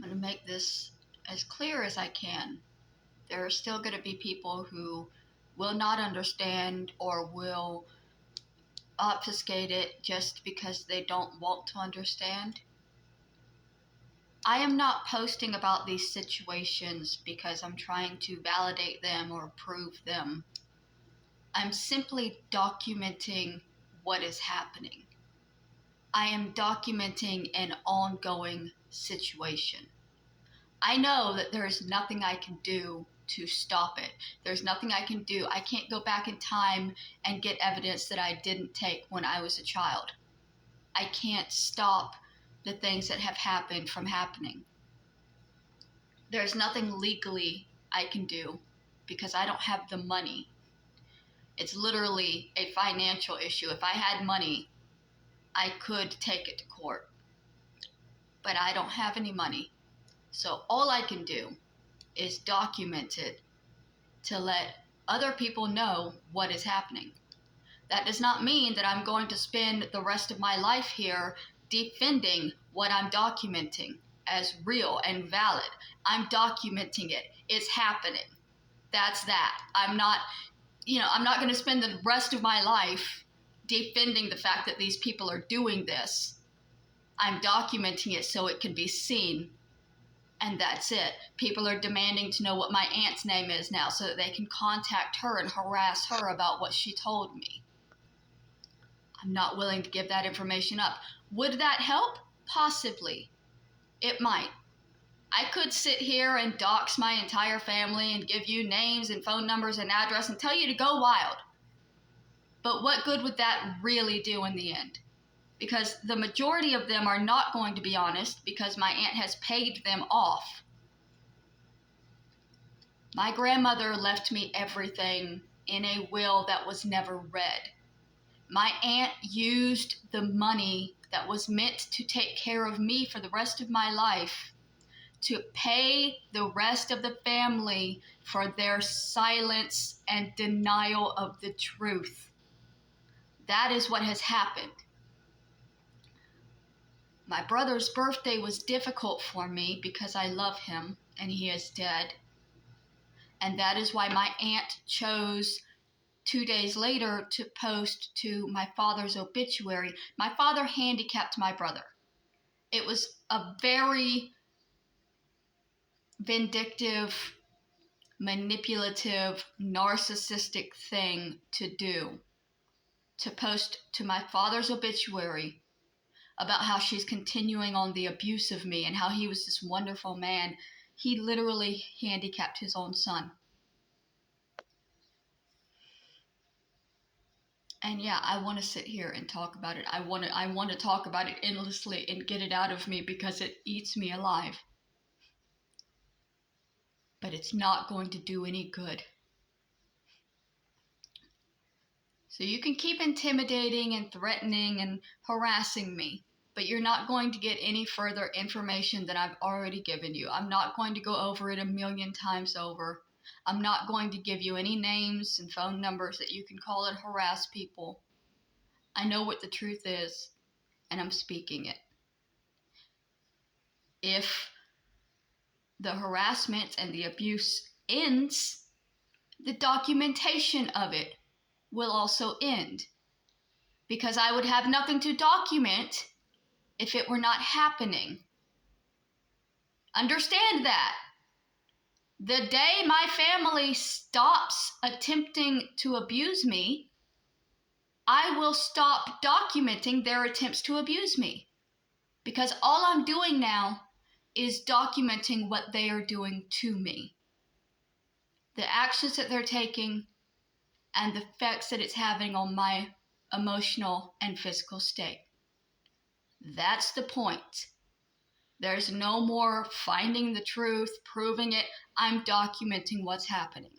I'm going to make this as clear as I can. There are still going to be people who will not understand or will obfuscate it just because they don't want to understand. I am not posting about these situations because I'm trying to validate them or prove them. I'm simply documenting what is happening. I am documenting an ongoing situation. I know that there is nothing I can do to stop it. There's nothing I can do. I can't go back in time and get evidence that I didn't take when I was a child. I can't stop the things that have happened from happening. There's nothing legally I can do because I don't have the money. It's literally a financial issue. If I had money, I could take it to court. But I don't have any money. So all I can do is document it to let other people know what is happening. That does not mean that I'm going to spend the rest of my life here defending what I'm documenting as real and valid. I'm documenting it. It's happening. That's that. I'm not going to spend the rest of my life defending the fact that these people are doing this. I'm documenting it so it can be seen. And that's it. People are demanding to know what my aunt's name is now so that they can contact her and harass her about what she told me. I'm not willing to give that information up. Would that help? Possibly. It might. I could sit here and dox my entire family and give you names and phone numbers and address and tell you to go wild. But what good would that really do in the end? Because the majority of them are not going to be honest because my aunt has paid them off. My grandmother left me everything in a will that was never read. My aunt used the money that was meant to take care of me for the rest of my life to pay the rest of the family for their silence and denial of the truth. That is what has happened. My brother's birthday was difficult for me because I love him and he is dead. And that is why my aunt chose 2 days later to post to my father's obituary. My father handicapped my brother. It was a very vindictive, manipulative, narcissistic thing to do, to post to my father's obituary about how she's continuing on the abuse of me and how he was this wonderful man. He literally handicapped his own son. And yeah, I want to sit here and talk about it. I want to talk about it endlessly and get it out of me because it eats me alive. But it's not going to do any good. So you can keep intimidating and threatening and harassing me, but you're not going to get any further information than I've already given you. I'm not going to go over it 1,000,000 times over. I'm not going to give you any names and phone numbers that you can call and harass people. I know what the truth is, and I'm speaking it. If the harassment and the abuse ends, the documentation of it will also end. Because I would have nothing to document if it were not happening. Understand that. The day my family stops attempting to abuse me, I will stop documenting their attempts to abuse me. Because all I'm doing now is documenting what they are doing to me. The actions that they're taking and the effects that it's having on my emotional and physical state. That's the point. There's no more finding the truth, proving it. I'm documenting what's happening.